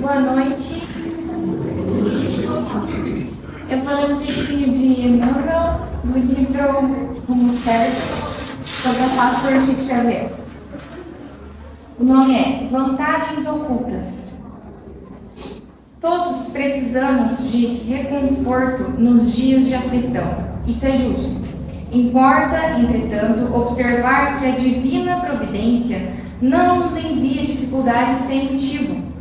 Boa noite. Eu vou ler um textinho de Emmanuel do livro Rumo Certo, psicografado por Chico Xavier. O nome é Vantagens Ocultas. Todos precisamos de reconforto nos dias de aflição. Isso é justo. Importa, entretanto, observar que a divina providência não nos envia dificuldades sem motivo,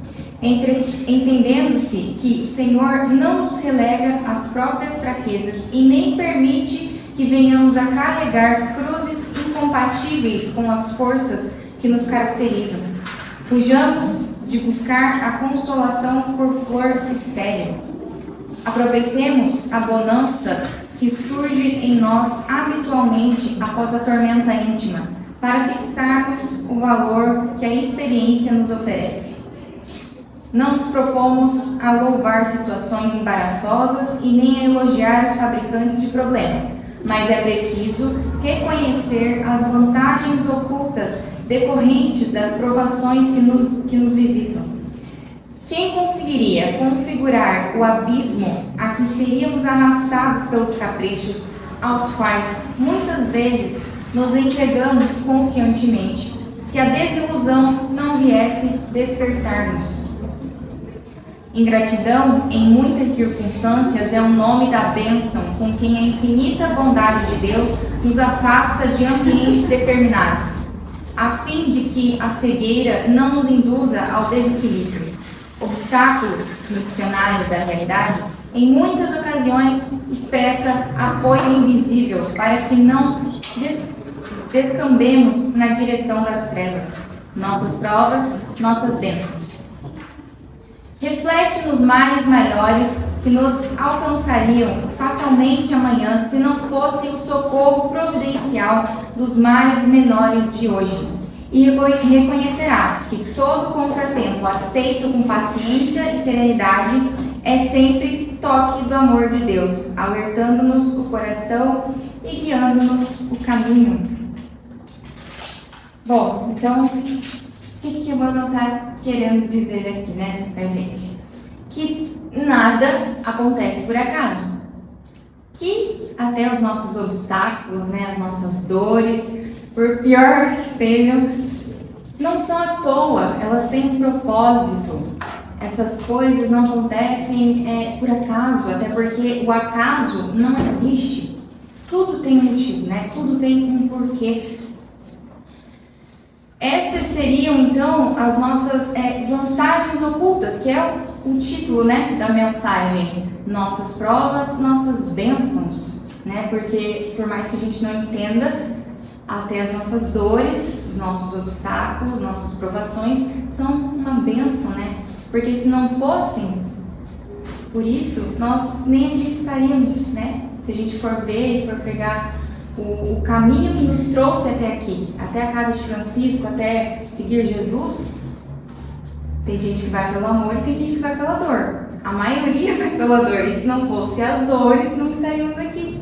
entendendo-se que o Senhor não nos relega às próprias fraquezas e nem permite que venhamos a carregar cruzes incompatíveis com as forças que nos caracterizam. Fujamos de buscar a consolação por flor estéril. Aproveitemos a bonança que surge em nós habitualmente após a tormenta íntima, para fixarmos o valor que a experiência nos oferece. Não nos propomos a louvar situações embaraçosas e nem a elogiar os fabricantes de problemas, mas é preciso reconhecer as vantagens ocultas decorrentes das provações que nos visitam. Quem conseguiria configurar o abismo a que seríamos arrastados pelos caprichos, aos quais muitas vezes nos entregamos confiantemente, se a desilusão não viesse despertar-nos? Ingratidão, em muitas circunstâncias, é o nome da bênção com quem a infinita bondade de Deus nos afasta de ambientes determinados, a fim de que a cegueira não nos induza ao desequilíbrio. Obstáculo, no dicionário da realidade, em muitas ocasiões expressa apoio invisível para que não descambemos na direção das trevas. Nossas provas, nossas bênçãos. Reflete nos males maiores que nos alcançariam fatalmente amanhã se não fosse o socorro providencial dos males menores de hoje. E reconhecerás que todo contratempo aceito com paciência e serenidade é sempre toque do amor de Deus, alertando-nos o coração e guiando-nos o caminho. Bom, então, o que Emmanuel está querendo dizer aqui, né, pra gente? Que nada acontece por acaso. Que até os nossos obstáculos, né, as nossas dores, por pior que sejam, não são à toa, elas têm um propósito. Essas coisas não acontecem por acaso, até porque o acaso não existe. Tudo tem um motivo, né? Tudo tem um porquê. Essas seriam, então, as nossas vantagens ocultas, que é o título, né, da mensagem. Nossas provas, nossas bênçãos, né? Porque, por mais que a gente não entenda, até as nossas dores, os nossos obstáculos, nossas provações são uma bênção, né? Porque se não fossem por isso, nós nem aqui estaríamos, né? Se a gente for ver e for pegar o caminho que nos trouxe até aqui, até a casa de Francisco, até seguir Jesus, tem gente que vai pelo amor e tem gente que vai pela dor. A maioria vai pela dor, e se não fosse as dores, não estaríamos aqui.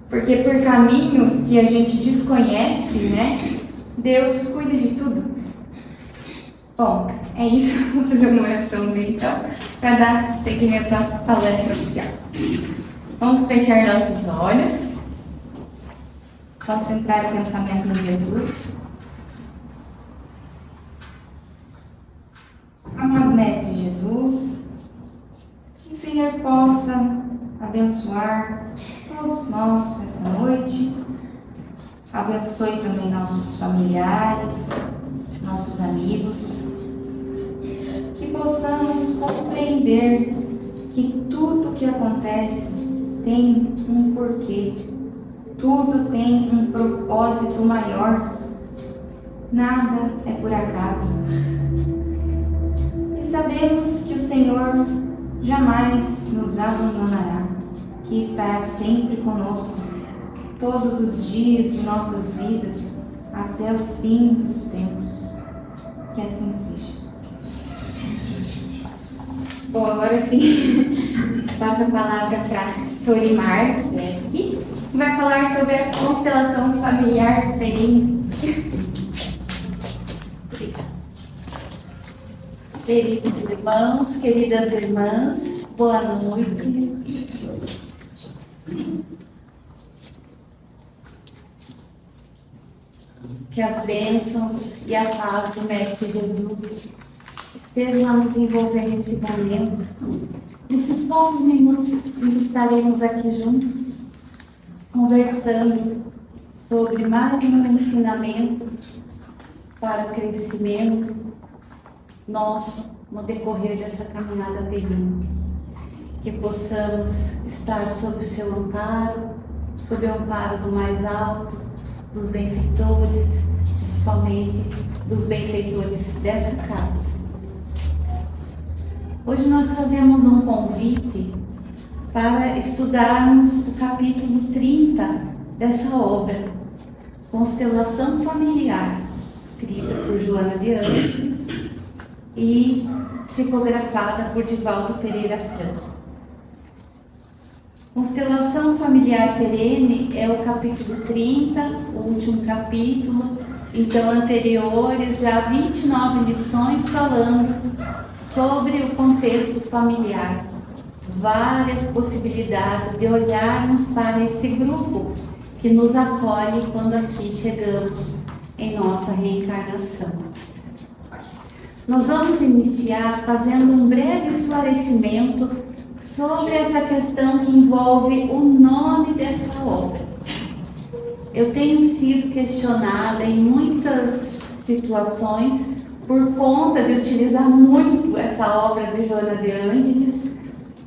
Porque por caminhos que a gente desconhece, né, Deus cuida de tudo. Bom, é isso. Vou fazer uma oração então, para dar seguimento à palestra oficial. Vamos fechar nossos olhos. Concentrar o pensamento no Jesus. Amado Mestre Jesus, que o Senhor possa abençoar todos nós esta noite. Abençoe também nossos familiares, nossos amigos. Que possamos compreender que tudo que acontece tem um porquê. Tudo tem um propósito maior. Nada é por acaso. E sabemos que o Senhor jamais nos abandonará, que estará sempre conosco, todos os dias de nossas vidas, até o fim dos tempos. Que assim seja. Bom, agora sim, passo a palavra para Sorimar Lesky, que vai falar sobre a constelação familiar perene. Obrigada. Queridos irmãos, queridas irmãs, boa noite. Que as bênçãos e a paz do Mestre Jesus estejam a nos envolver nesse momento. Nesses poucos minutos que estaremos aqui juntos, conversando sobre mais um ensinamento para o crescimento nosso no decorrer dessa caminhada terrena. Que possamos estar sob o seu amparo, sob o amparo do mais alto, dos benfeitores, principalmente dos benfeitores dessa casa. Hoje nós fazemos um convite para estudarmos o capítulo 30 dessa obra, Constelação Familiar, escrita por Joana de Ângeles e psicografada por Divaldo Pereira Franco. Constelação Familiar Perene é o capítulo 30, o último capítulo, então anteriores já 29 lições falando sobre o contexto familiar. Várias possibilidades de olharmos para esse grupo que nos acolhe quando aqui chegamos em nossa reencarnação. Nós vamos iniciar fazendo um breve esclarecimento sobre essa questão que envolve o nome dessa obra. Eu tenho sido questionada em muitas situações por conta de utilizar muito essa obra de Joana de Ângeles,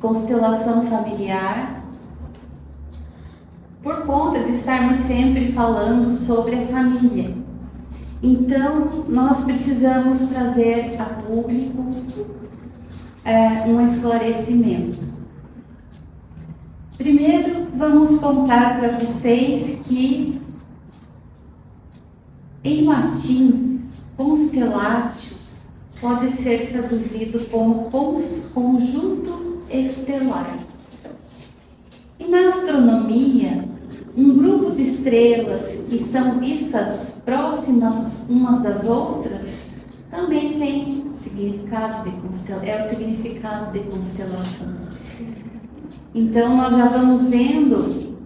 Constelação Familiar, por conta de estarmos sempre falando sobre a família. Então, nós precisamos trazer a público um esclarecimento. Primeiro, vamos contar para vocês que, em latim, constellatio pode ser traduzido como conjunto estelar. E na astronomia, um grupo de estrelas que são vistas próximas umas das outras também tem significado de é o significado de constelação. Então nós já vamos vendo,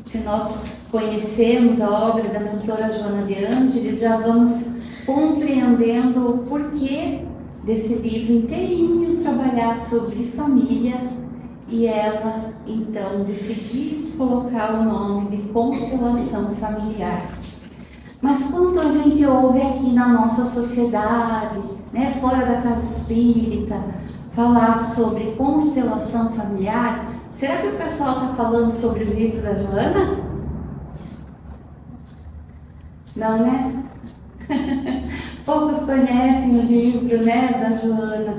se nós conhecemos a obra da mentora Joana de Ângeles, já vamos compreendendo o porquê desse livro inteirinho trabalhar sobre família e ela então decidir colocar o nome de Constelação Familiar. Mas quando a gente ouve aqui na nossa sociedade, né, fora da casa espírita, falar sobre constelação familiar, será que o pessoal está falando sobre o livro da Joana? Não, né? Poucos conhecem o livro, né, da Joana.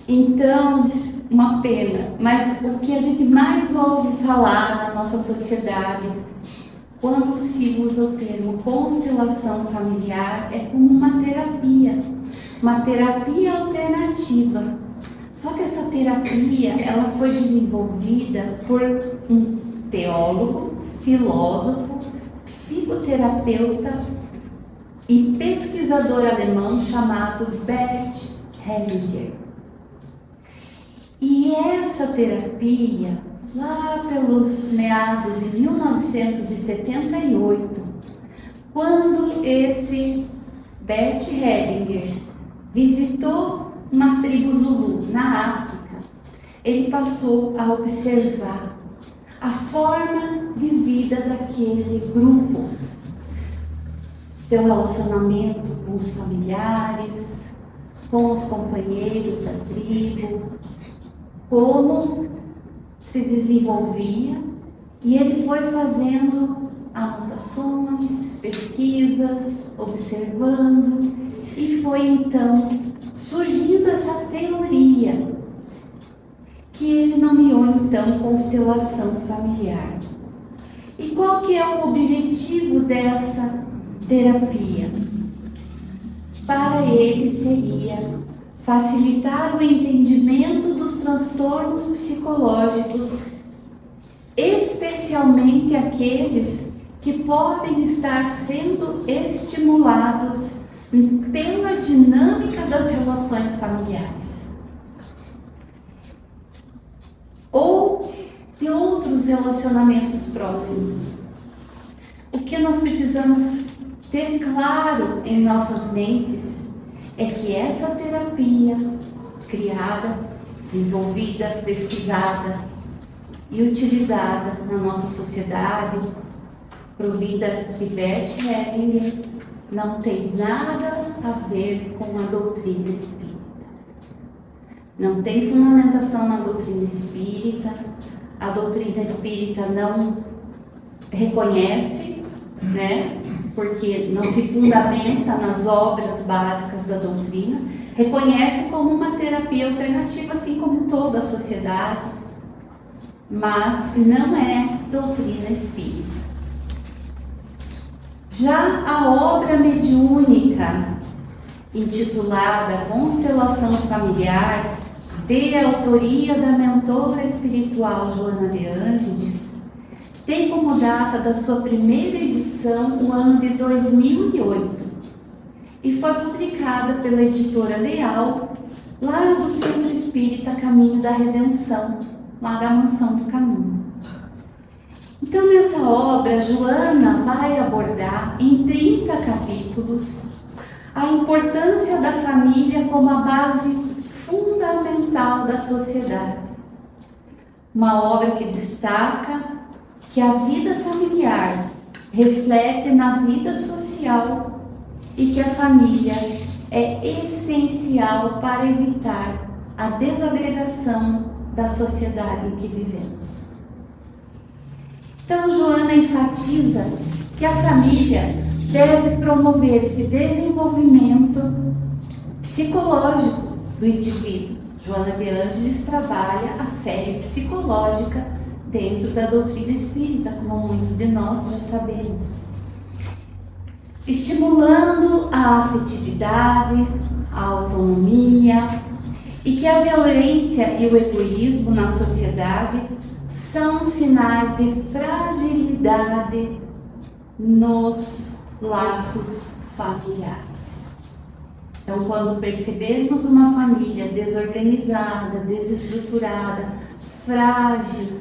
Então, uma pena. Mas o que a gente mais ouve falar na nossa sociedade, quando se usa o termo constelação familiar, é como uma terapia alternativa. Só que essa terapia, ela foi desenvolvida por um teólogo, filósofo, psicoterapeuta e pesquisador alemão chamado Bert Hellinger. E essa terapia, lá pelos meados de 1978, quando esse Bert Hellinger visitou uma tribo Zulu na África, ele passou a observar a forma de vida daquele grupo, seu relacionamento com os familiares, com os companheiros da tribo, como se desenvolvia, e ele foi fazendo anotações, pesquisas, observando, e foi então surgindo essa teoria que ele nomeou então constelação familiar. E qual que é o objetivo dessa terapia? Para ele seria facilitar o entendimento dos transtornos psicológicos, especialmente aqueles que podem estar sendo estimulados pela dinâmica das relações familiares ou de outros relacionamentos próximos. O que nós precisamos ter claro em nossas mentes é que essa terapia criada, desenvolvida, pesquisada e utilizada na nossa sociedade, provida de Bert Hellinger, não tem nada a ver com a doutrina espírita. Não tem fundamentação na doutrina espírita. A doutrina espírita não reconhece, né? Porque não se fundamenta nas obras básicas da doutrina. Reconhece como uma terapia alternativa, assim como toda a sociedade, mas não é doutrina espírita. Já a obra mediúnica, intitulada Constelação Familiar, de autoria da mentora espiritual Joana de Ângeles, tem como data da sua primeira edição o ano de 2008 e foi publicada pela editora Leal, lá do Centro Espírita Caminho da Redenção, lá da Mansão do Caminho. Então, nessa obra, Joana vai abordar em 30 capítulos a importância da família como a base fundamental da sociedade. Uma obra que destaca que a vida familiar reflete na vida social e que a família é essencial para evitar a desagregação da sociedade em que vivemos. Então, Joana enfatiza que a família deve promover esse desenvolvimento psicológico do indivíduo. Joana de Ângeles trabalha a série psicológica dentro da doutrina espírita, como muitos de nós já sabemos, estimulando a afetividade, a autonomia, e que a violência e o egoísmo na sociedade são sinais de fragilidade nos laços familiares. Então, quando percebermos uma família desorganizada, desestruturada, frágil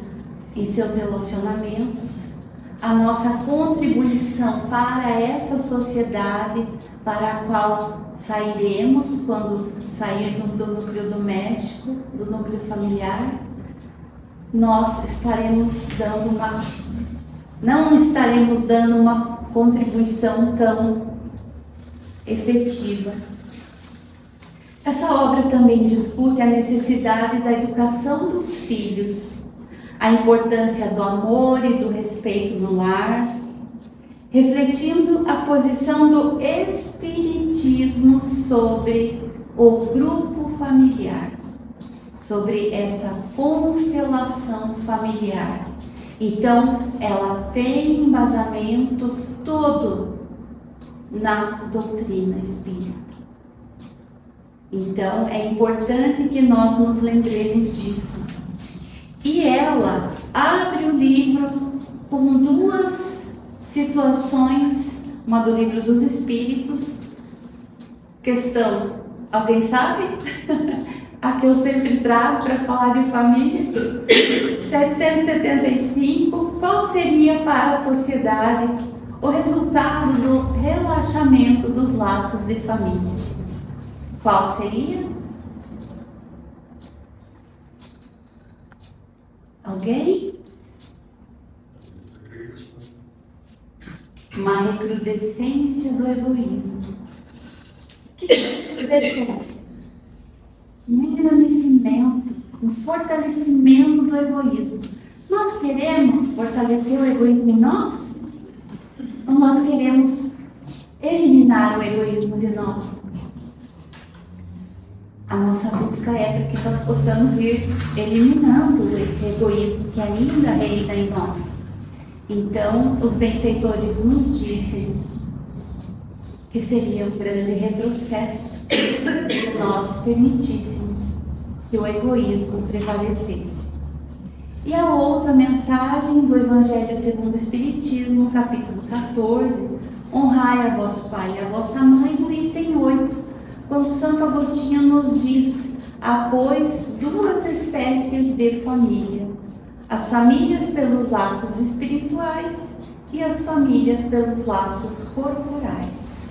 em seus relacionamentos, a nossa contribuição para essa sociedade para a qual sairemos quando sairmos do núcleo doméstico, do núcleo familiar, nós não estaremos dando uma contribuição tão efetiva. Essa obra também discute a necessidade da educação dos filhos, a importância do amor e do respeito no lar, refletindo a posição do Espiritismo sobre o grupo familiar, sobre essa constelação familiar. Então, ela tem embasamento todo na doutrina espírita. Então, é importante que nós nos lembremos disso. E ela abre o livro com duas situações, uma do Livro dos Espíritos, questão, alguém sabe? A que eu sempre trago para falar de família, 775, qual seria para a sociedade o resultado do relaxamento dos laços de família? Qual seria? Alguém? Uma recrudescência do egoísmo. Que recrudescência? Um engrandecimento, um fortalecimento do egoísmo. Nós queremos fortalecer o egoísmo em nós? Ou nós queremos eliminar o egoísmo de nós? A nossa busca é para que nós possamos ir eliminando esse egoísmo que ainda reina em nós. Então, os benfeitores nos dizem que seria um grande retrocesso se nós permitíssemos que o egoísmo prevalecesse. E a outra mensagem do Evangelho segundo o Espiritismo, capítulo 14, honrai a vosso pai e a vossa mãe, no item 8, quando Santo Agostinho nos diz: há, pois, duas espécies de família, as famílias pelos laços espirituais e as famílias pelos laços corporais.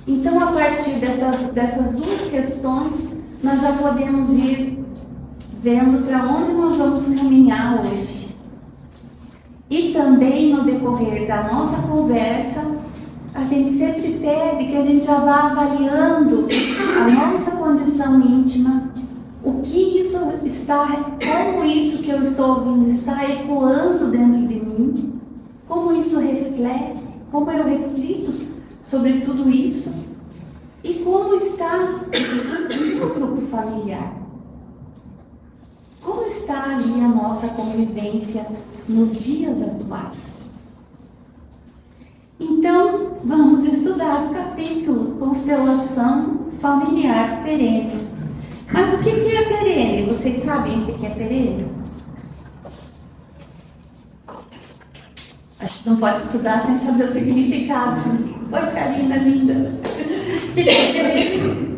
Então, a partir dessas duas questões, nós já podemos ir vendo para onde nós vamos caminhar hoje. E também, no decorrer da nossa conversa, a gente sempre pede que a gente já vá avaliando a nossa condição íntima, o que isso está, como isso que eu estou ouvindo está ecoando dentro de mim, como isso reflete, como eu reflito sobre tudo isso e como está o grupo familiar. Como está ali a nossa convivência nos dias atuais? Então, vamos estudar o capítulo Constelação Familiar Perene. Mas o que é perene? Vocês sabem o que é perene? Acho que não pode estudar sem saber o significado. Oi, Karina linda. O que é perene?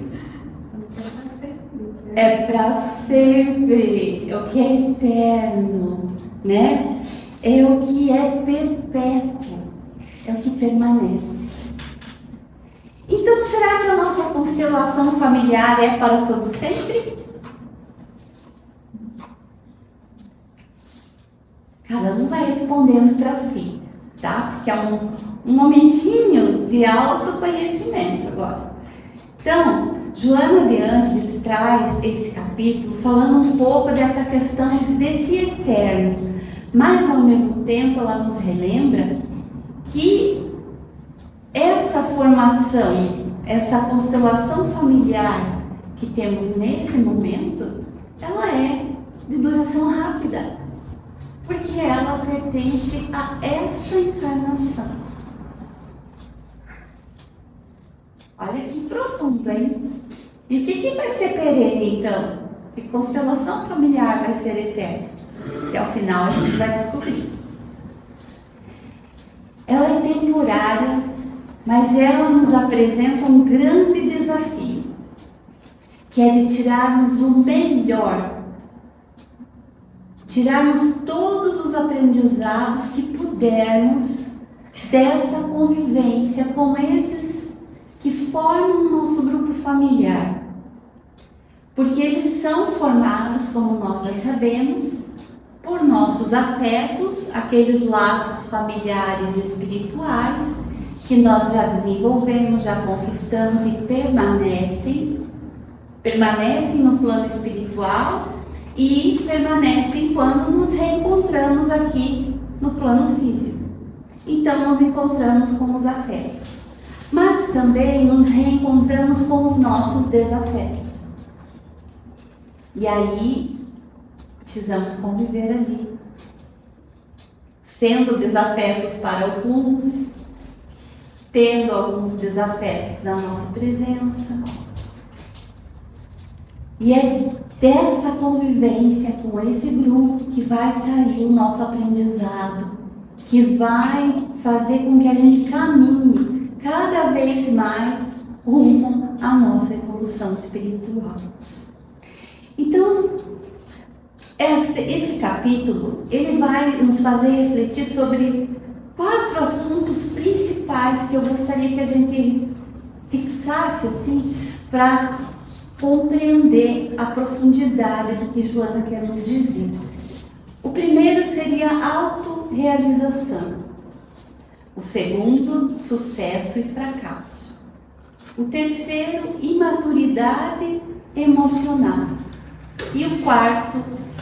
É para servir, é o que é eterno, né? É o que é perpétuo, é o que permanece. Então, será que a nossa constelação familiar é para todo sempre? Cada um vai respondendo para si, tá? Porque é um momentinho de autoconhecimento agora. Então, Joana de Ângeles traz esse capítulo falando um pouco dessa questão desse eterno, mas ao mesmo tempo ela nos relembra que essa formação, essa constelação familiar que temos nesse momento, ela é de duração rápida, porque ela pertence a esta encarnação. Olha que profundo, hein? E o que vai ser perene, então? Que constelação familiar vai ser eterna? Até o final a gente vai descobrir. Ela é temporária, mas ela nos apresenta um grande desafio, que é de tirarmos o melhor, tirarmos todos os aprendizados que pudermos dessa convivência com esses que formam o nosso grupo familiar. Porque eles são formados, como nós já sabemos, por nossos afetos, aqueles laços familiares e espirituais que nós já desenvolvemos, já conquistamos e permanecem no plano espiritual e permanecem quando nos reencontramos aqui no plano físico. Então, nos encontramos com os afetos, mas também nos reencontramos com os nossos desafetos. E aí, precisamos conviver ali, sendo desafetos para alguns, tendo alguns desafetos na nossa presença. E é dessa convivência com esse grupo que vai sair o nosso aprendizado, que vai fazer com que a gente caminhe cada vez mais rumo à nossa evolução espiritual. Então, esse capítulo, ele vai nos fazer refletir sobre 4 assuntos principais que eu gostaria que a gente fixasse assim, para compreender a profundidade do que Joana quer nos dizer. O primeiro seria a autorrealização. O segundo, sucesso e fracasso. O terceiro, imaturidade emocional. E o quarto,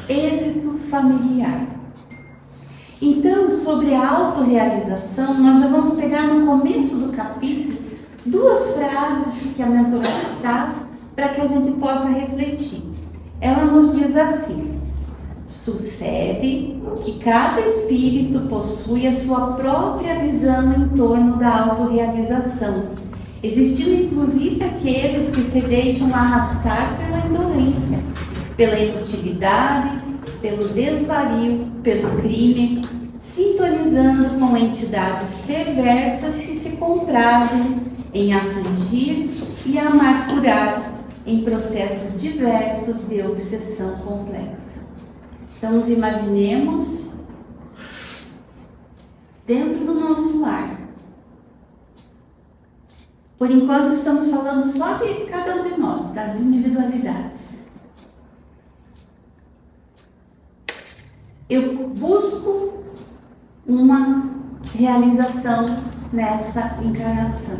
êxito familiar. Então, sobre a autorrealização, nós já vamos pegar no começo do capítulo 2 frases que a mentorada traz para que a gente possa refletir. Ela nos diz assim: sucede que cada espírito possui a sua própria visão em torno da autorrealização, existindo inclusive aqueles que se deixam arrastar pela indolência, pela inutilidade, pelo desvario, pelo crime, sintonizando com entidades perversas que se comprazem em afligir e amargurar em processos diversos de obsessão complexa. Então, nos imaginemos dentro do nosso lar. Por enquanto, estamos falando só de cada um de nós, das individualidades. Eu busco uma realização nessa encarnação.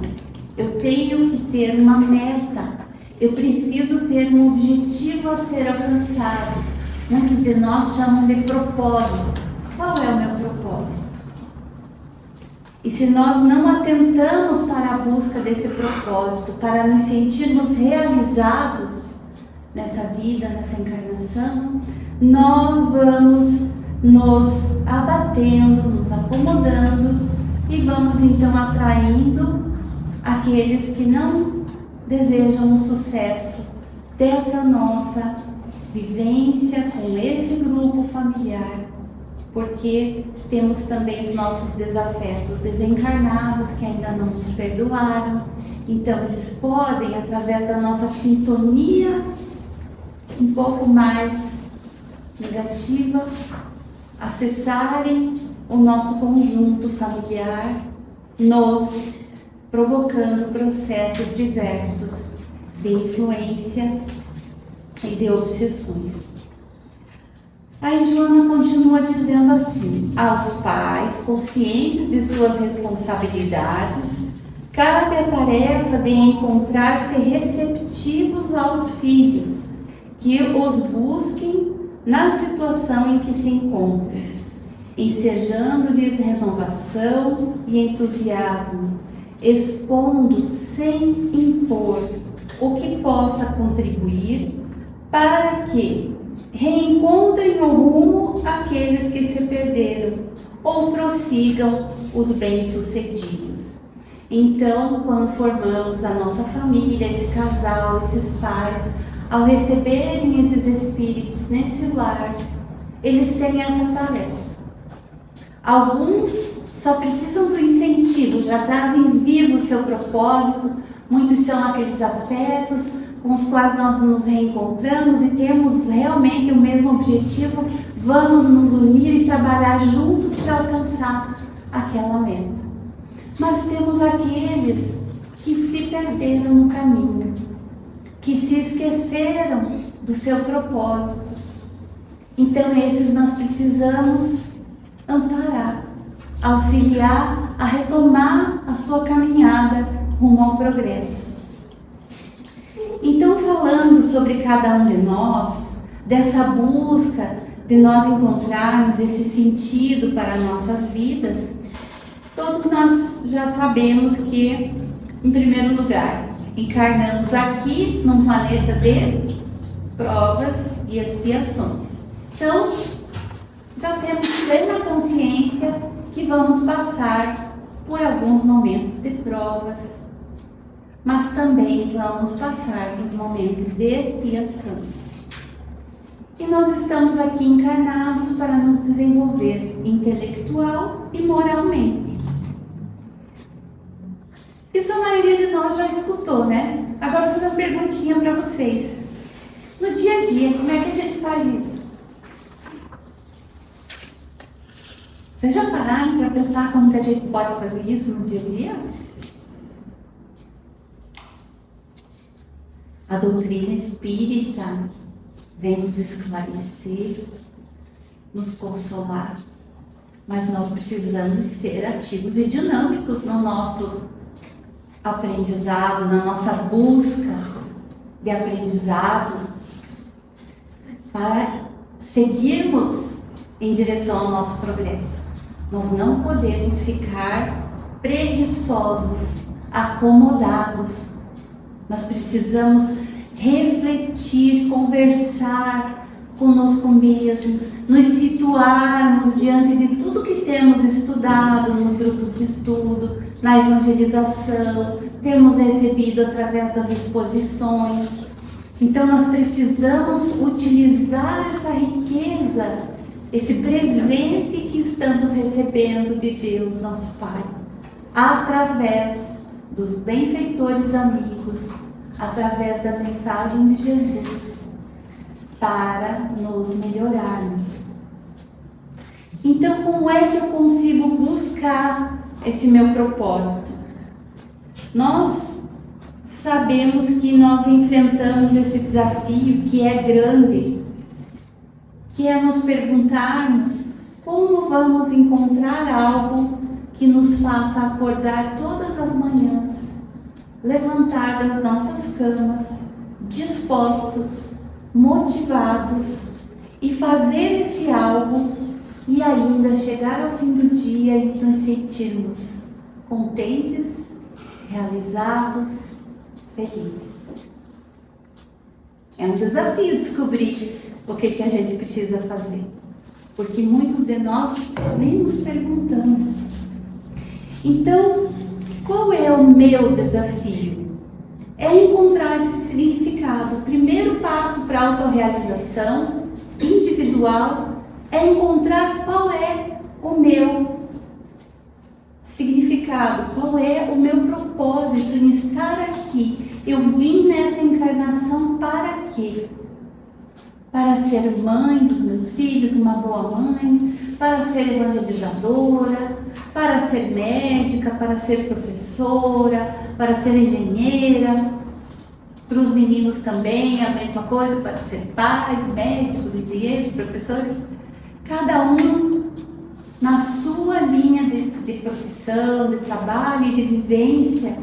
Eu tenho que ter uma meta. Eu preciso ter um objetivo a ser alcançado. Muitos de nós chamam de propósito. Qual é o meu propósito? E se nós não atentamos para a busca desse propósito, para nos sentirmos realizados nessa vida, nessa encarnação, nós vamos nos abatendo, nos acomodando e vamos então atraindo aqueles que não desejam o sucesso dessa nossa vivência com esse grupo familiar, porque temos também os nossos desafetos desencarnados que ainda não nos perdoaram. Então eles podem, através da nossa sintonia um pouco mais negativa, acessarem o nosso conjunto familiar, nos provocando processos diversos de influência e de obsessões. Aí Joana continua dizendo assim: aos pais, conscientes de suas responsabilidades, cabe a tarefa de encontrar-se receptivos aos filhos, que os busquem na situação em que se encontram, ensejando-lhes renovação e entusiasmo, expondo sem impor o que possa contribuir para que reencontrem o rumo aqueles que se perderam ou prossigam os bem-sucedidos. Então, quando formamos a nossa família, esse casal, esses pais, ao receberem esses espíritos nesse lar, eles têm essa tarefa. Alguns só precisam do incentivo, já trazem vivo o seu propósito. Muitos são aqueles afetos com os quais nós nos reencontramos e temos realmente o mesmo objetivo. Vamos nos unir e trabalhar juntos para alcançar aquela meta. Mas temos aqueles que se perderam no caminho, que se esqueceram do seu propósito. Então esses nós precisamos amparar, auxiliar a retomar a sua caminhada rumo ao progresso. Então, falando sobre cada um de nós, dessa busca de nós encontrarmos esse sentido para nossas vidas, todos nós já sabemos que, em primeiro lugar, encarnamos aqui num planeta de provas e expiações. Então, já temos plena consciência que vamos passar por alguns momentos de provas, mas também vamos passar por momentos de expiação. E nós estamos aqui encarnados para nos desenvolver intelectual e moralmente. Isso a maioria de nós já escutou, né? Agora eu vou fazer uma perguntinha para vocês. No dia a dia, como é que a gente faz isso? Vocês já pararam para pensar como que a gente pode fazer isso no dia a dia? A doutrina espírita vem nos esclarecer, nos consolar, mas nós precisamos ser ativos e dinâmicos no nosso aprendizado, na nossa busca de aprendizado, para seguirmos em direção ao nosso progresso. Nós não podemos ficar preguiçosos, acomodados. Nós precisamos refletir, conversar conosco mesmos, nos situarmos diante de tudo que temos estudado nos grupos de estudo, na evangelização, temos recebido através das exposições. Então nós precisamos utilizar essa riqueza esse presente que estamos recebendo de Deus, nosso Pai, através dos benfeitores amigos, através da mensagem de Jesus, para nos melhorarmos. Então, como é que eu consigo buscar esse meu propósito? Nós sabemos que nós enfrentamos esse desafio que é grande, que é nos perguntarmos como vamos encontrar algo que nos faça acordar todas as manhãs, levantar das nossas camas, dispostos, motivados, e fazer esse algo e ainda chegar ao fim do dia e nos sentirmos contentes, realizados, felizes. É um desafio descobrir o que a gente precisa fazer, porque muitos de nós nem nos perguntamos. Então, qual é o meu desafio? É encontrar esse significado. O primeiro passo para a autorrealização individual é encontrar qual é o meu significado, qual é o meu propósito em estar aqui. Eu vim nessa encarnação para quê? Para ser mãe dos meus filhos, uma boa mãe, para ser evangelizadora, para ser médica, para ser professora, para ser engenheira. Para os meninos também a mesma coisa, para ser pais, médicos, engenheiros, professores. Cada um na sua linha de profissão, de trabalho e de vivência.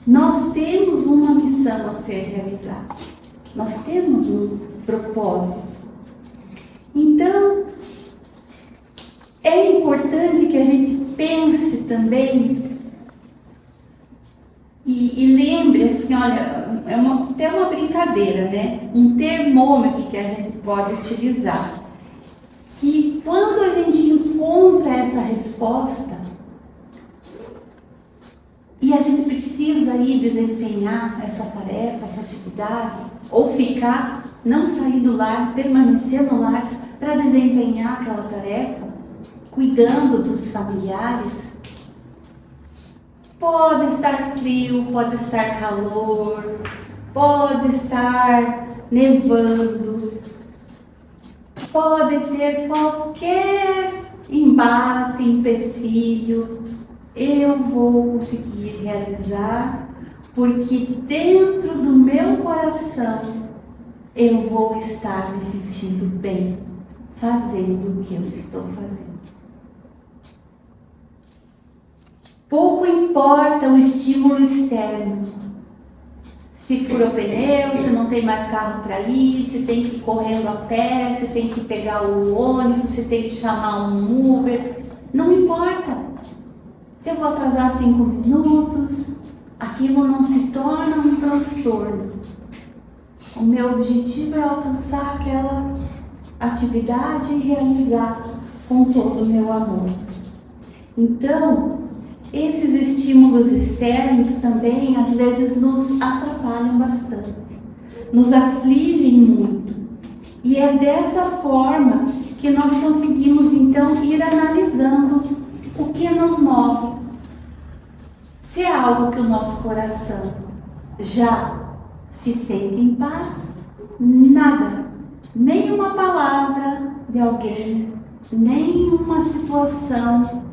Nós temos uma missão a ser realizada. Nós temos um propósito. Então, é importante que a gente pense também e lembre assim, olha, até uma brincadeira, né? Um termômetro que a gente pode utilizar. Que quando a gente encontra essa resposta e a gente precisa ir desempenhar essa tarefa, essa atividade, ou ficar, não sair do lar, permanecer no lar para desempenhar aquela tarefa, cuidando dos familiares, pode estar frio, pode estar calor, pode estar nevando, pode ter qualquer embate, empecilho, eu vou conseguir realizar, porque dentro do meu coração eu vou estar me sentindo bem, fazendo o que eu estou fazendo. Pouco importa o estímulo externo. Se furou o pneu, se não tem mais carro para ir, se tem que ir correndo a pé, se tem que pegar o ônibus, se tem que chamar um Uber, não importa. Se eu vou atrasar 5 minutos, aquilo não se torna um transtorno. O meu objetivo é alcançar aquela atividade e realizar com todo o meu amor. Então, esses estímulos externos também às vezes nos atrapalham bastante, nos afligem muito. E é dessa forma que nós conseguimos então ir analisando o que nos move. Se é algo que o nosso coração já se sente em paz, nada, nem uma palavra de alguém, nem uma situação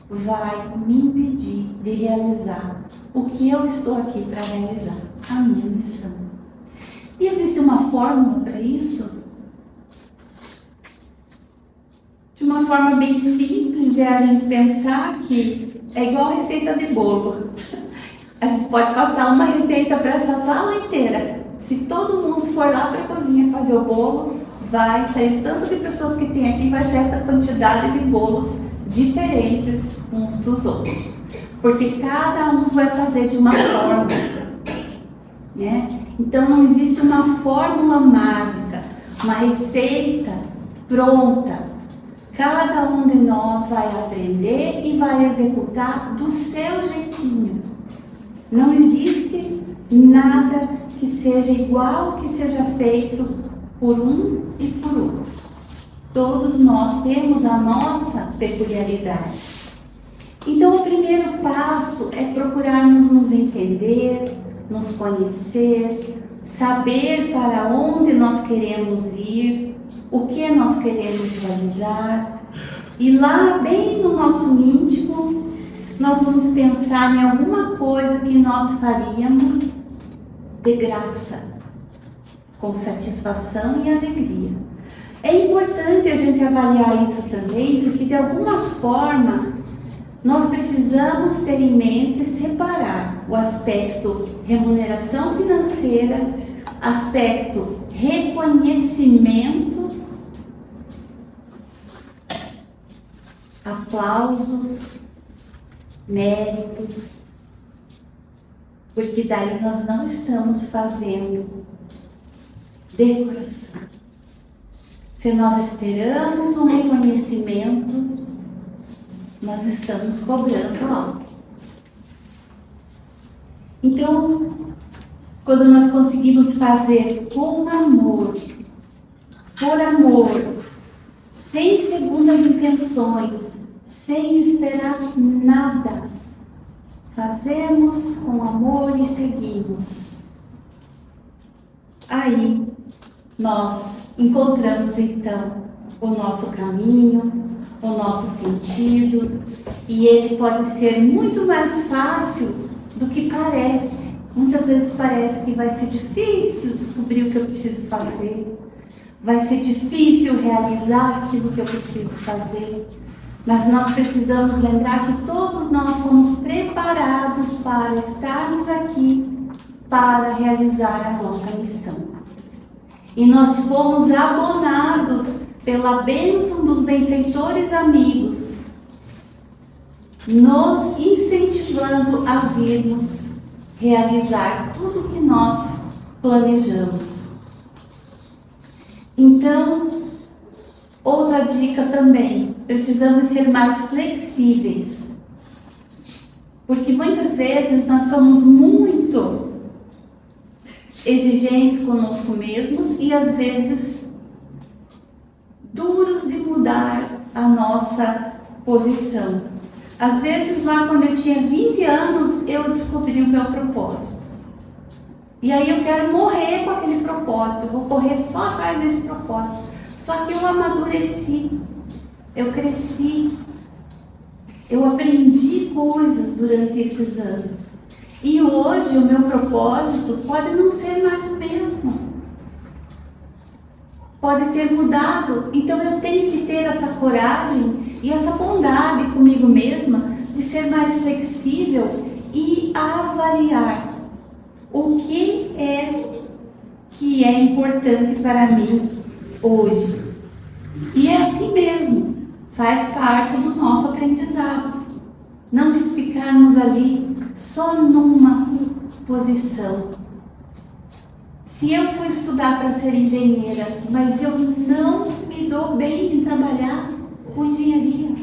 vai me impedir de realizar o que eu estou aqui para realizar, a minha missão. E existe uma fórmula para isso? De uma forma bem simples, é a gente pensar que é igual a receita de bolo. A gente pode passar uma receita para essa sala inteira. Se todo mundo for lá para a cozinha fazer o bolo, vai sair tanto de pessoas que tem aqui, vai ser certa quantidade de bolos diferentes uns dos outros, porque cada um vai fazer de uma forma, né? Então não existe uma fórmula mágica, uma receita pronta. Cada um de nós vai aprender e vai executar do seu jeitinho. Não existe nada que seja igual, que seja feito por um e por outro. Todos nós temos a nossa peculiaridade. Então, o primeiro passo é procurarmos nos entender, nos conhecer, saber para onde nós queremos ir, o que nós queremos realizar. E lá, bem no nosso íntimo, nós vamos pensar em alguma coisa que nós faríamos de graça, com satisfação e alegria. É importante a gente avaliar isso também, porque de alguma forma nós precisamos ter em mente separar o aspecto remuneração financeira, aspecto reconhecimento, aplausos, méritos, porque daí nós não estamos fazendo de coração. Se nós esperamos um reconhecimento, nós estamos cobrando algo. Então, quando nós conseguimos fazer com amor, por amor, sem segundas intenções, sem esperar nada, fazemos com amor e seguimos. Aí, nós encontramos então o nosso caminho, o nosso sentido, e ele pode ser muito mais fácil do que parece. Muitas vezes parece que vai ser difícil descobrir o que eu preciso fazer, vai ser difícil realizar aquilo que eu preciso fazer, mas nós precisamos lembrar que todos nós fomos preparados para estarmos aqui para realizar a nossa missão. E nós fomos abonados pela bênção dos benfeitores amigos, nos incentivando a virmos realizar tudo o que nós planejamos. Então, outra dica também, precisamos ser mais flexíveis, porque muitas vezes nós somos muito exigentes conosco mesmos e às vezes duros de mudar a nossa posição. Às vezes lá quando eu tinha 20 anos eu descobri o meu propósito. E aí eu quero morrer com aquele propósito, eu vou correr só atrás desse propósito. Só que eu amadureci, eu cresci, eu aprendi coisas durante esses anos. E hoje o meu propósito pode não ser mais o mesmo. Pode ter mudado. Então eu tenho que ter essa coragem e essa bondade comigo mesma de ser mais flexível e avaliar o que é importante para mim hoje. E é assim mesmo, faz parte do nosso aprendizado. Não ficarmos ali só numa posição. Se eu for estudar para ser engenheira, mas eu não me dou bem em trabalhar com engenharia,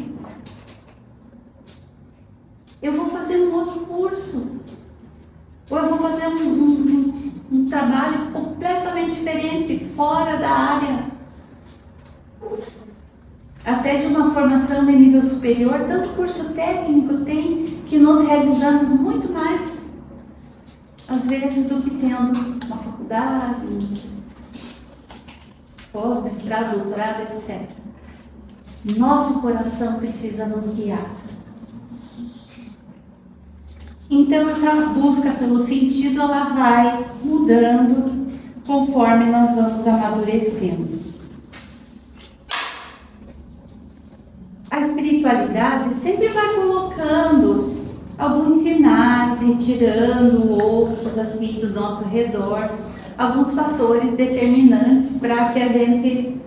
eu vou fazer um outro curso, ou eu vou fazer um trabalho completamente diferente, fora da área, até de uma formação em nível superior. Tanto curso técnico tem que nós realizamos muito mais, às vezes, do que tendo uma faculdade, pós, mestrado, doutorado, etc. Nosso coração precisa nos guiar. Então, essa busca pelo sentido, ela vai mudando conforme nós vamos amadurecendo. A espiritualidade sempre vai colocando alguns sinais, retirando outros assim do nosso redor, alguns fatores determinantes para que a gente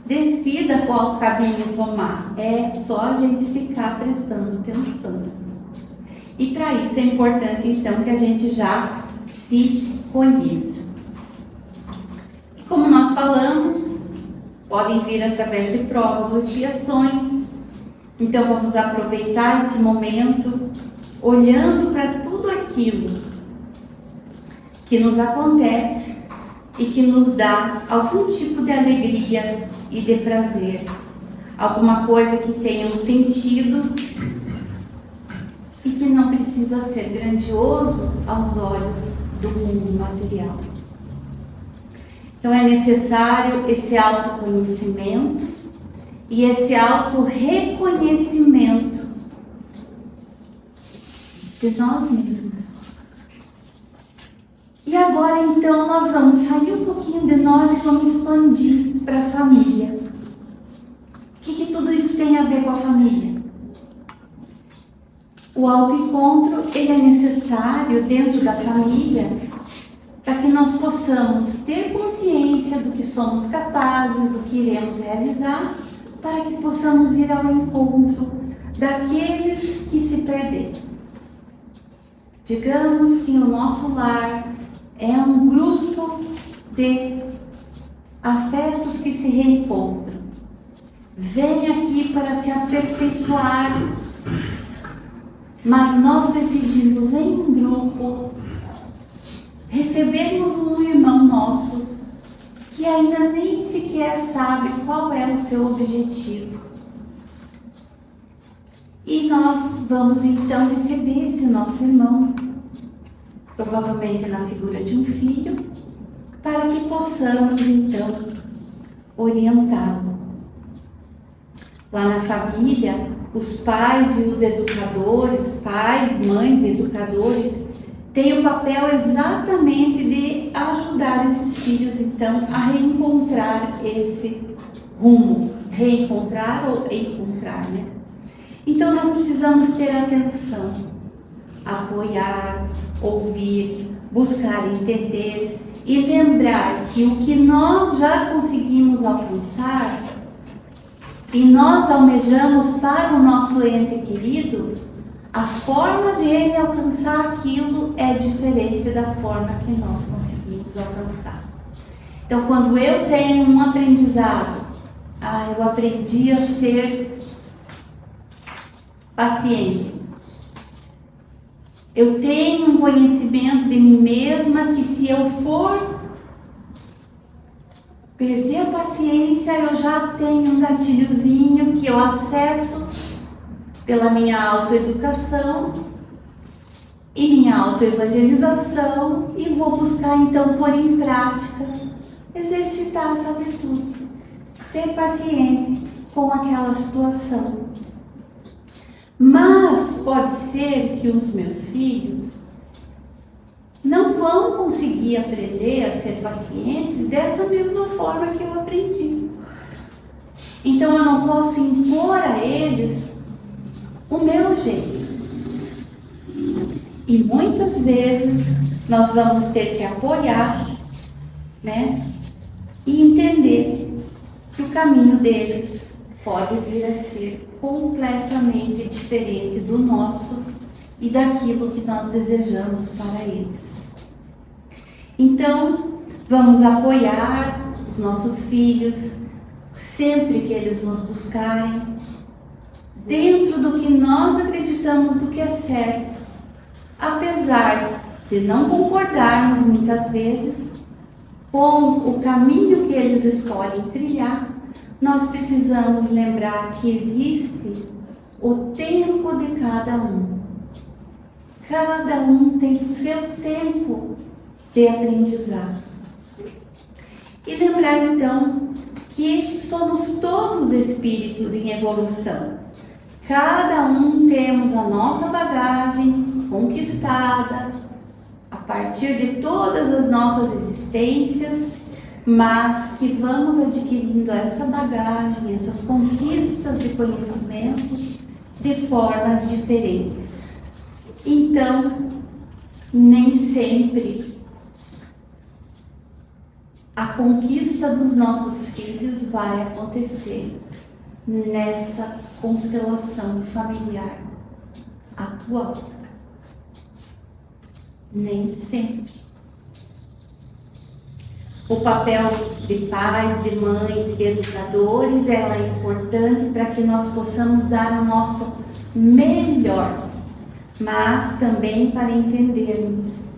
decida qual caminho tomar. É só a gente ficar prestando atenção. E para isso é importante então que a gente já se conheça. E como nós falamos, podem vir através de provas ou expiações. Então vamos aproveitar esse momento olhando para tudo aquilo que nos acontece e que nos dá algum tipo de alegria e de prazer, alguma coisa que tenha um sentido e que não precisa ser grandioso aos olhos do mundo material. Então é necessário esse autoconhecimento e esse autorreconhecimento de nós mesmos. E agora então nós vamos sair um pouquinho de nós e vamos expandir para a família. O que tudo isso tem a ver com a família? O autoencontro, ele é necessário dentro da família para que nós possamos ter consciência do que somos capazes, do que iremos realizar, para que possamos ir ao encontro daqueles que se perderam. Digamos que o nosso lar é um grupo de afetos que se reencontram. Vem aqui para se aperfeiçoar, mas nós decidimos em um grupo recebermos um irmão nosso que ainda nem sequer sabe qual é o seu objetivo. E nós vamos então receber esse nosso irmão, provavelmente na figura de um filho, para que possamos então orientá-lo. Lá na família, os pais e os educadores, pais, mães e educadores, têm o papel exatamente de ajudar esses filhos então a reencontrar esse rumo, reencontrar ou encontrar, né? Então nós precisamos ter atenção, apoiar, ouvir, buscar entender e lembrar que o que nós já conseguimos alcançar e nós almejamos para o nosso ente querido, a forma dele alcançar aquilo é diferente da forma que nós conseguimos alcançar. Então, quando eu tenho um aprendizado, eu aprendi a ser paciente. Eu tenho um conhecimento de mim mesma que se eu for perder a paciência, eu já tenho um gatilhozinho que eu acesso pela minha autoeducação e minha autoevangelização e vou buscar então pôr em prática, exercitar essa virtude, ser paciente com aquela situação. Mas pode ser que os meus filhos não vão conseguir aprender a ser pacientes dessa mesma forma que eu aprendi. Então eu não posso impor a eles o meu jeito. E muitas vezes nós vamos ter que apoiar, né? E entender que o caminho deles pode vir a ser completamente diferente do nosso e daquilo que nós desejamos para eles. Então, vamos apoiar os nossos filhos sempre que eles nos buscarem, dentro do que nós acreditamos do que é certo, apesar de não concordarmos muitas vezes com o caminho que eles escolhem trilhar. Nós precisamos lembrar que existe o tempo de cada um. Cada um tem o seu tempo de aprendizado. E lembrar então que somos todos espíritos em evolução. Cada um temos a nossa bagagem conquistada a partir de todas as nossas existências, mas que vamos adquirindo essa bagagem, essas conquistas de conhecimento de formas diferentes. Então, nem sempre a conquista dos nossos filhos vai acontecer nessa constelação familiar atual. Nem sempre. O papel de pais, de mães, de educadores, ela é importante para que nós possamos dar o nosso melhor, mas também para entendermos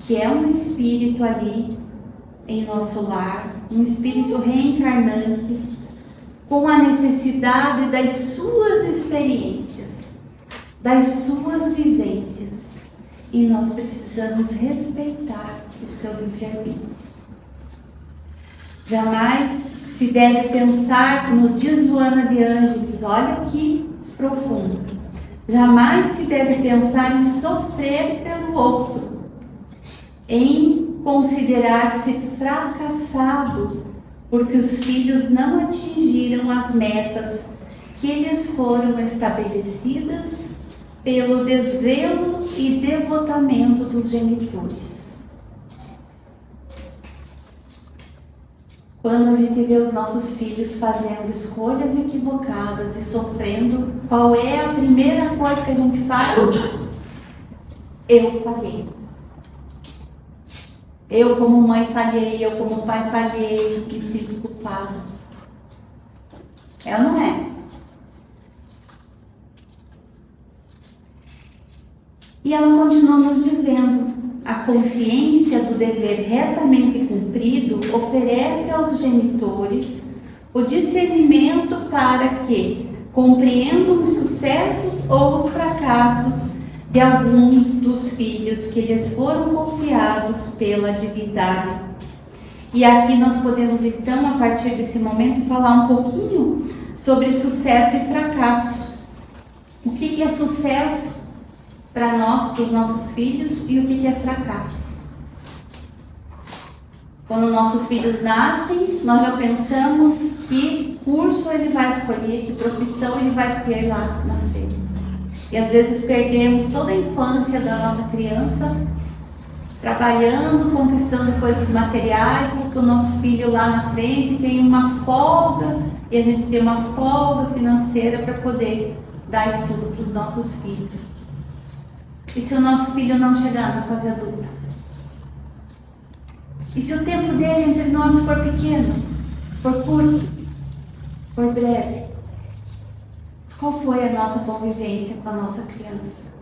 que é um espírito ali em nosso lar, um espírito reencarnante, com a necessidade das suas experiências, das suas vivências, e nós precisamos respeitar o seu livre-arbítrio. Jamais se deve pensar, nos diz Joana de Ângeles, olha que profundo, jamais se deve pensar em sofrer pelo outro, em considerar-se fracassado porque os filhos não atingiram as metas que lhes foram estabelecidas pelo desvelo e devotamento dos genitores. Quando a gente vê os nossos filhos fazendo escolhas equivocadas e sofrendo, qual é a primeira coisa que a gente faz? Eu falhei. Eu como mãe falhei, eu como pai falhei, me sinto culpado. É ou não é? E ela continua nos dizendo: a consciência do dever retamente cumprido oferece aos genitores o discernimento para que compreendam os sucessos ou os fracassos de algum dos filhos que lhes foram confiados pela divindade. E aqui nós podemos então, a partir desse momento, falar um pouquinho sobre sucesso e fracasso. O que é sucesso para nós, para os nossos filhos, e o que é fracasso? Quando nossos filhos nascem, nós já pensamos que curso ele vai escolher, que profissão ele vai ter lá na frente. E às vezes perdemos toda a infância da nossa criança trabalhando, conquistando coisas materiais, porque o nosso filho lá na frente tem uma folga e a gente tem uma folga financeira para poder dar estudo para os nossos filhos. E se o nosso filho não chegar na fase adulta? E se o tempo dele entre nós for pequeno, for curto, for breve? Qual foi a nossa convivência com a nossa criança?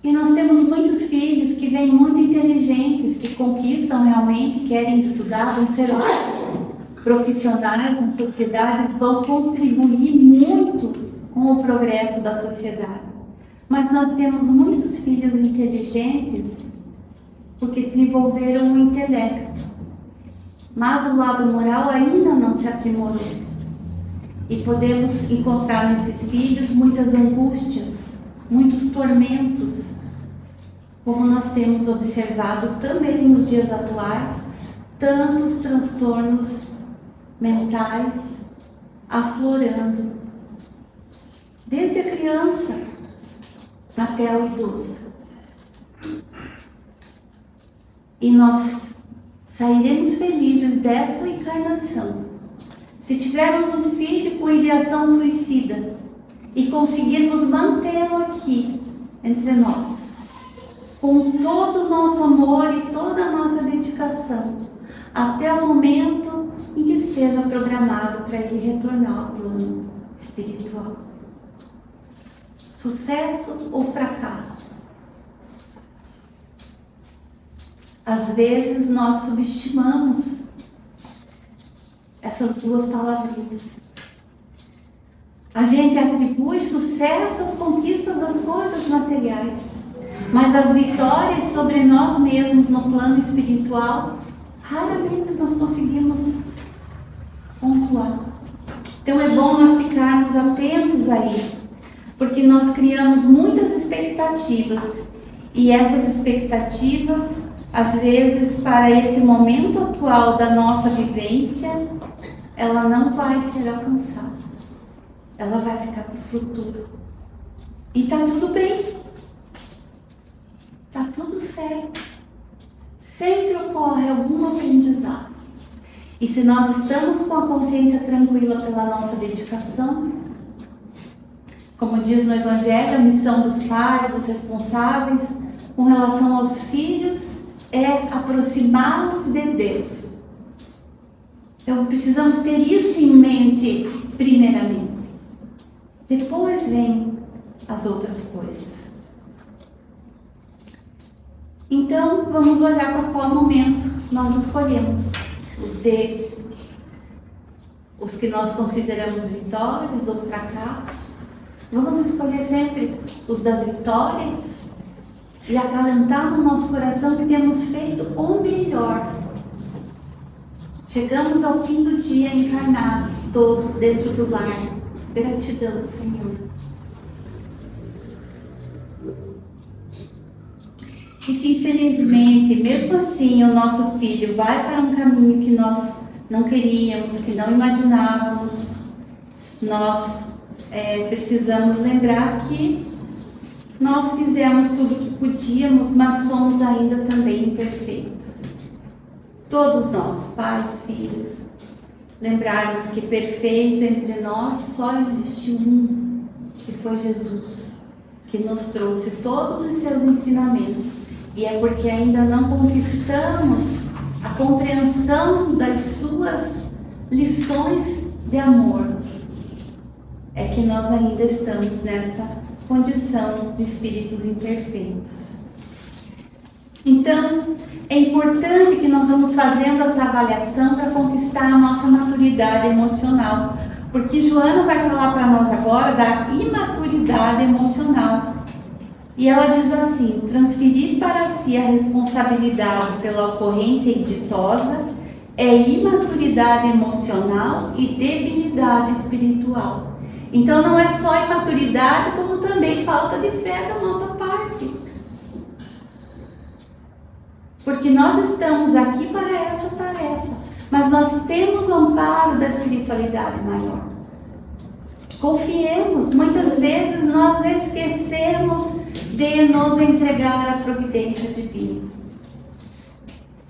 E nós temos muitos filhos que vêm muito inteligentes, que conquistam realmente, querem estudar, vão ser ótimos profissionais na sociedade, vão contribuir muito com o progresso da sociedade. Mas nós temos muitos filhos inteligentes porque desenvolveram o intelecto, mas o lado moral ainda não se aprimorou. E podemos encontrar nesses filhos muitas angústias, muitos tormentos, como nós temos observado também nos dias atuais, tantos transtornos mentais aflorando, desde a criança até o idoso. E nós sairemos felizes dessa encarnação se tivermos um filho com ideação suicida e conseguirmos mantê-lo aqui entre nós, com todo o nosso amor e toda a nossa dedicação, até o momento em que esteja programado para ele retornar ao plano espiritual. Sucesso ou fracasso? Sucesso. Às vezes nós subestimamos essas duas palavrinhas. A gente atribui sucesso às conquistas das coisas materiais, mas as vitórias sobre nós mesmos no plano espiritual, raramente nós conseguimos pontuar. Então é bom nós ficarmos atentos a isso, porque nós criamos muitas expectativas, e essas expectativas, às vezes, para esse momento atual da nossa vivência, ela não vai ser alcançada. Ela vai ficar para o futuro. E tá tudo bem. Tá tudo certo. Sempre ocorre algum aprendizado. E se nós estamos com a consciência tranquila pela nossa dedicação, como diz no Evangelho, a missão dos pais, dos responsáveis, com relação aos filhos, é aproximá-los de Deus. Então precisamos ter isso em mente primeiramente. Depois vem as outras coisas. Então, vamos olhar para qual momento nós escolhemos. Os que nós consideramos vitórias ou fracassos. Vamos escolher sempre os das vitórias e acalentar no nosso coração que temos feito o melhor. Chegamos ao fim do dia encarnados, todos dentro do lar. Gratidão, Senhor. E se infelizmente, mesmo assim, o nosso filho vai para um caminho que nós não queríamos, que não imaginávamos, nós precisamos lembrar que nós fizemos tudo o que podíamos, mas somos ainda também imperfeitos. Todos nós, pais, filhos, lembrarmos que perfeito entre nós só existe um, que foi Jesus, que nos trouxe todos os seus ensinamentos. E é porque ainda não conquistamos a compreensão das suas lições de amor, é que nós ainda estamos nesta condição de espíritos imperfeitos. Então, é importante que nós vamos fazendo essa avaliação para conquistar a nossa maturidade emocional, porque Joana vai falar para nós agora da imaturidade emocional. E ela diz assim: transferir para si a responsabilidade pela ocorrência ditosa é imaturidade emocional e debilidade espiritual. Então não é só imaturidade, como também falta de fé da nossa parte. Porque nós estamos aqui para essa tarefa, mas nós temos o amparo da espiritualidade maior. Confiemos, muitas vezes nós esquecemos de nos entregar à providência divina.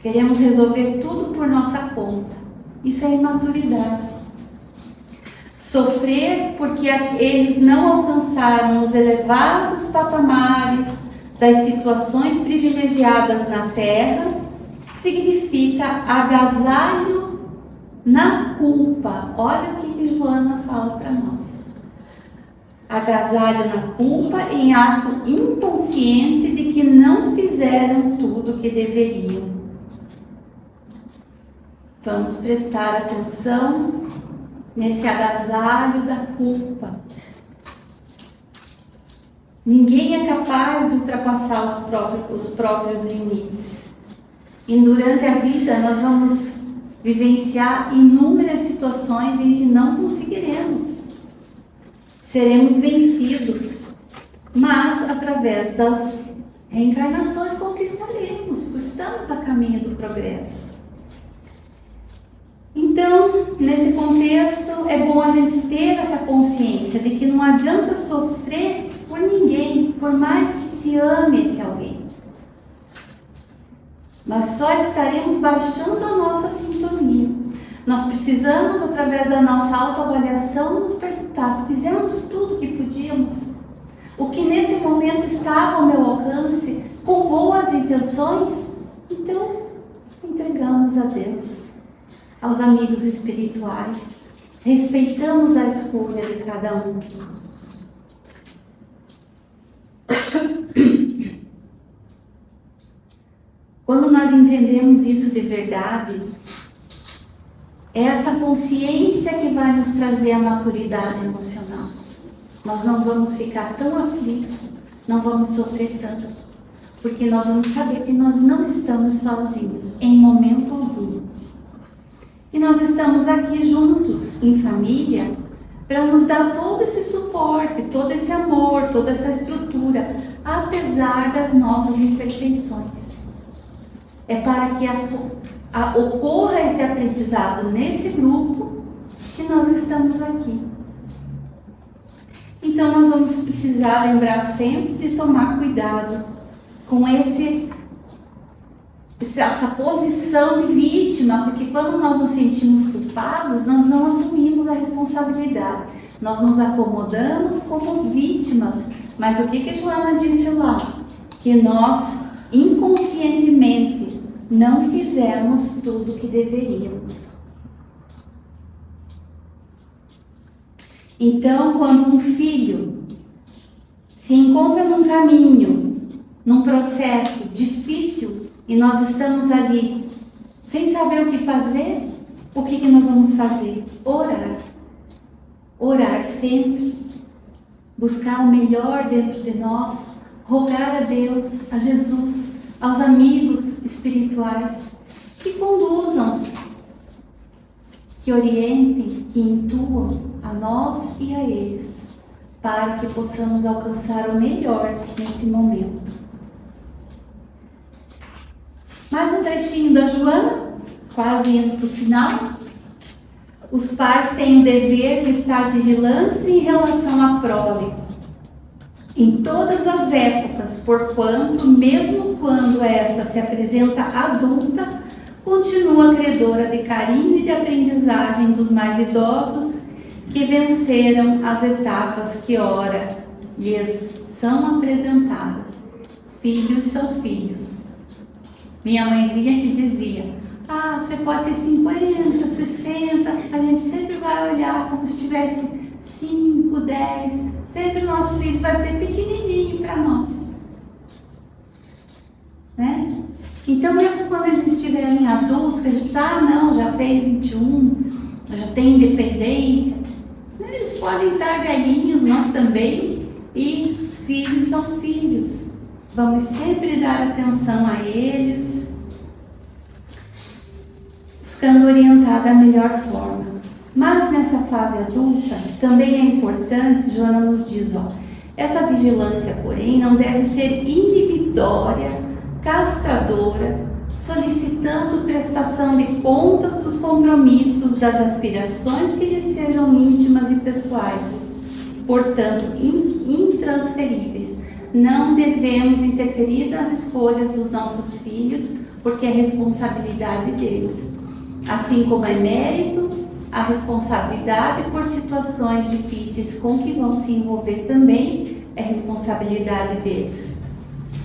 Queremos resolver tudo por nossa conta. Isso é imaturidade. Sofrer porque eles não alcançaram os elevados patamares das situações privilegiadas na Terra significa agasalho na culpa. Olha o que Joana fala para nós. Agasalho na culpa em ato inconsciente de que não fizeram tudo o que deveriam. Vamos prestar atenção nesse agasalho da culpa. Ninguém é capaz de ultrapassar os próprios limites. E durante a vida nós vamos vivenciar inúmeras situações em que não conseguiremos. Seremos vencidos, mas através das reencarnações conquistaremos, pois estamos a caminho do progresso. Então, nesse contexto, é bom a gente ter essa consciência de que não adianta sofrer por ninguém, por mais que se ame esse alguém. Nós só estaremos baixando a nossa sintonia. Nós precisamos, através da nossa autoavaliação, nos perguntar: fizemos tudo o que podíamos? O que nesse momento estava ao meu alcance, com boas intenções? Então, entregamos a Deus, aos amigos espirituais. Respeitamos a escolha de cada um. Quando nós entendemos isso de verdade, é essa consciência que vai nos trazer a maturidade emocional. Nós não vamos ficar tão aflitos, não vamos sofrer tanto, porque nós vamos saber que nós não estamos sozinhos em momento algum. E nós estamos aqui juntos, em família, para nos dar todo esse suporte, todo esse amor, toda essa estrutura, apesar das nossas imperfeições. É para que ocorra esse aprendizado nesse grupo que nós estamos aqui. Então nós vamos precisar lembrar sempre de tomar cuidado com essa posição de vítima, porque quando nós nos sentimos culpados, nós não assumimos a responsabilidade. Nós nos acomodamos como vítimas. Mas o que Joana disse lá? Que nós inconscientemente não fizemos tudo o que deveríamos. Então, quando um filho se encontra num caminho, num processo difícil e nós estamos ali sem saber o que fazer, o que nós vamos fazer? Orar. Orar sempre, buscar o melhor dentro de nós, rogar a Deus, a Jesus, aos amigos espirituais que conduzam, que orientem, que intuam a nós e a eles, para que possamos alcançar o melhor nesse momento. Mais um trechinho da Joana, quase indo para o final. Os pais têm o dever de estar vigilantes em relação à prole, em todas as épocas, porquanto, mesmo quando esta se apresenta adulta, continua credora de carinho e de aprendizagem dos mais idosos que venceram as etapas que ora lhes são apresentadas. Filhos são filhos. Minha mãezinha que dizia: você pode ter 50, 60, a gente sempre vai olhar como se tivesse 5, 10, sempre o nosso filho vai ser pequenininho para nós, né? Então, mesmo quando eles estiverem adultos, que a gente não, já fez 21, já tem independência, né? Eles podem estar velhinhos, nós também, e os filhos são filhos. Vamos sempre dar atenção a eles, buscando orientar da melhor forma. Mas nessa fase adulta, também é importante, Joana nos diz, essa vigilância, porém, não deve ser inibitória, castradora, solicitando prestação de contas dos compromissos, das aspirações que lhes sejam íntimas e pessoais, portanto, intransferíveis. Não devemos interferir nas escolhas dos nossos filhos, porque é responsabilidade deles. Assim como é mérito, a responsabilidade por situações difíceis com que vão se envolver também é responsabilidade deles.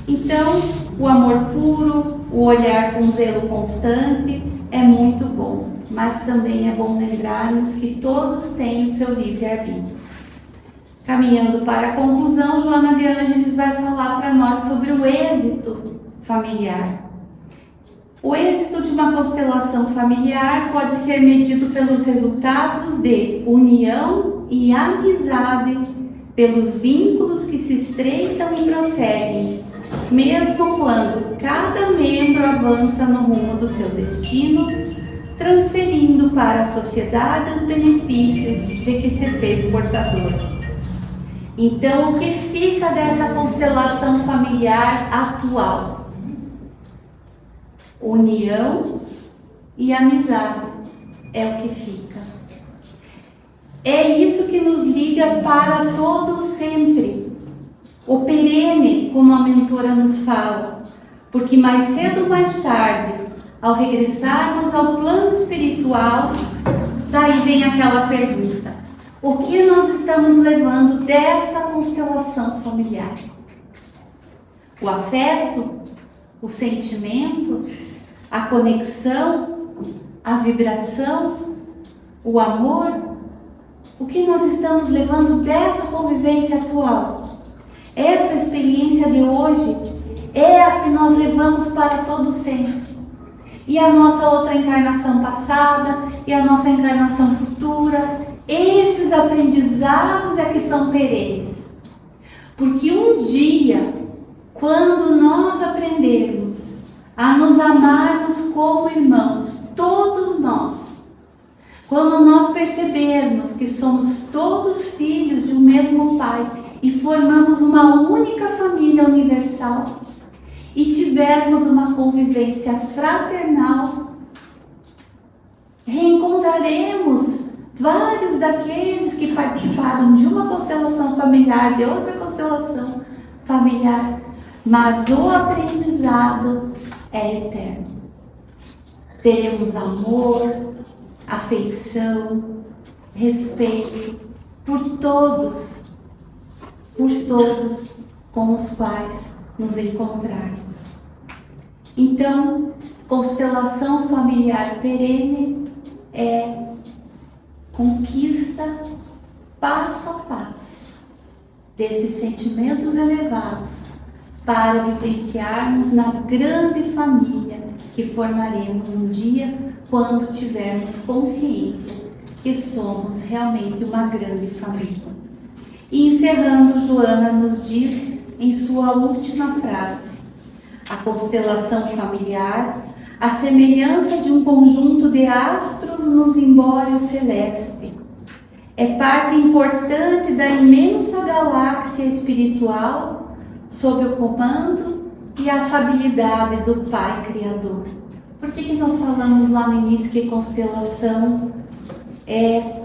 Então, o amor puro, o olhar com zelo constante é muito bom, mas também é bom lembrarmos que todos têm o seu livre-arbítrio. Caminhando para a conclusão, Joana de Ângeles vai falar para nós sobre o êxito familiar. O êxito de uma constelação familiar pode ser medido pelos resultados de união e amizade, pelos vínculos que se estreitam e prosseguem, mesmo quando cada membro avança no rumo do seu destino, transferindo para a sociedade os benefícios de que se fez portador. Então, o que fica dessa constelação familiar atual? União e amizade é o que fica. É isso que nos liga para todo sempre. O perene, como a mentora nos fala, porque mais cedo ou mais tarde, ao regressarmos ao plano espiritual, daí vem aquela pergunta: o que nós estamos levando dessa constelação familiar? O afeto? O sentimento? A conexão? A vibração? O amor? O que nós estamos levando dessa convivência atual? Essa experiência de hoje é a que nós levamos para todo sempre. E a nossa outra encarnação passada e a nossa encarnação futura, esses aprendizados é que são perenes. Porque um dia, quando nós aprendermos a nos amarmos como irmãos, todos nós, quando nós percebermos que somos todos filhos de um mesmo Pai e formamos uma única família universal e tivermos uma convivência fraternal, reencontraremos vários daqueles que participaram de uma constelação familiar, de outra constelação familiar, mas o aprendizado é eterno. Teremos amor, afeição, respeito por todos com os quais nos encontrarmos. Então, constelação familiar perene é conquista passo a passo desses sentimentos elevados para vivenciarmos na grande família que formaremos um dia quando tivermos consciência que somos realmente uma grande família. E encerrando, Joana nos diz em sua última frase: a constelação familiar, a semelhança de um conjunto de astros no zimbório celeste, é parte importante da imensa galáxia espiritual sob o comando e a afabilidade do Pai Criador. Por que nós falamos lá no início que constelação é...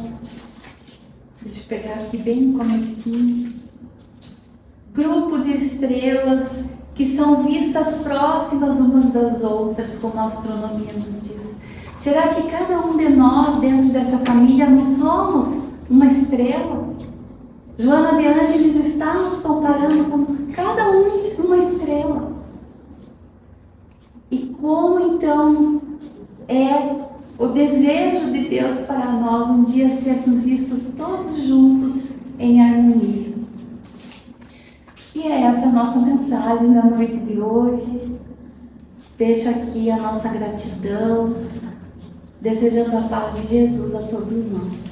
Deixa eu pegar aqui bem no comecinho. Grupo de estrelas que são vistas próximas umas das outras, como a astronomia nos diz. Será que cada um de nós, dentro dessa família, não somos uma estrela? Joana de Ângeles está nos comparando com cada um uma estrela. E como então é o desejo de Deus para nós um dia sermos vistos todos juntos em harmonia. E é essa a nossa mensagem da noite de hoje. Deixo aqui a nossa gratidão, desejando a paz de Jesus a todos nós.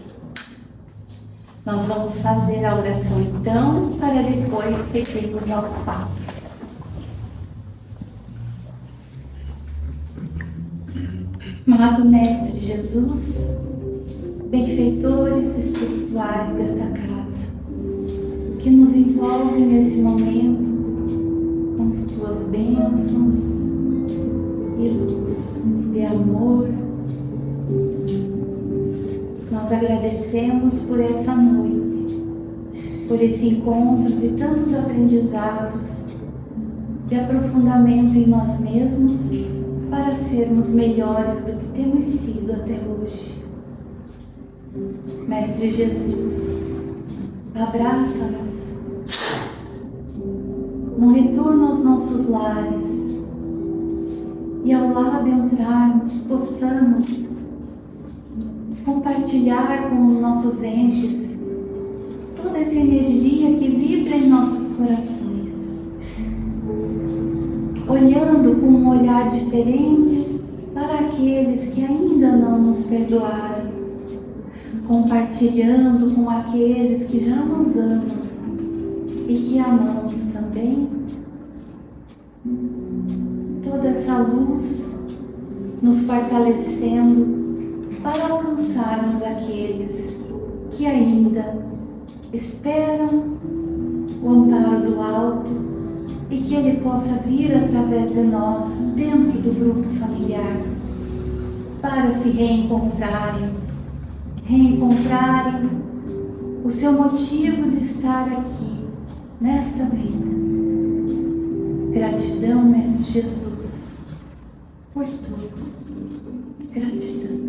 Nós vamos fazer a oração então, para depois seguirmos ao passo. Amado Mestre Jesus, benfeitores espirituais desta casa, que nos envolvem nesse momento com as tuas bênçãos e luz de amor, nós agradecemos por essa noite, por esse encontro de tantos aprendizados, de aprofundamento em nós mesmos, para sermos melhores do que temos sido até hoje. Mestre Jesus, abraça-nos no retorno aos nossos lares e ao lado entrarmos, possamos compartilhar com os nossos entes toda essa energia que vibra em nossos corações, olhando com um olhar diferente para aqueles que ainda não nos perdoaram, compartilhando com aqueles que já nos amam e que amamos também, toda essa luz nos fortalecendo para alcançarmos aqueles que ainda esperam o amparo do alto e que Ele possa vir através de nós dentro do grupo familiar para se reencontrarem o seu motivo de estar aqui nesta vida. Gratidão, Mestre Jesus, por tudo. Gratidão.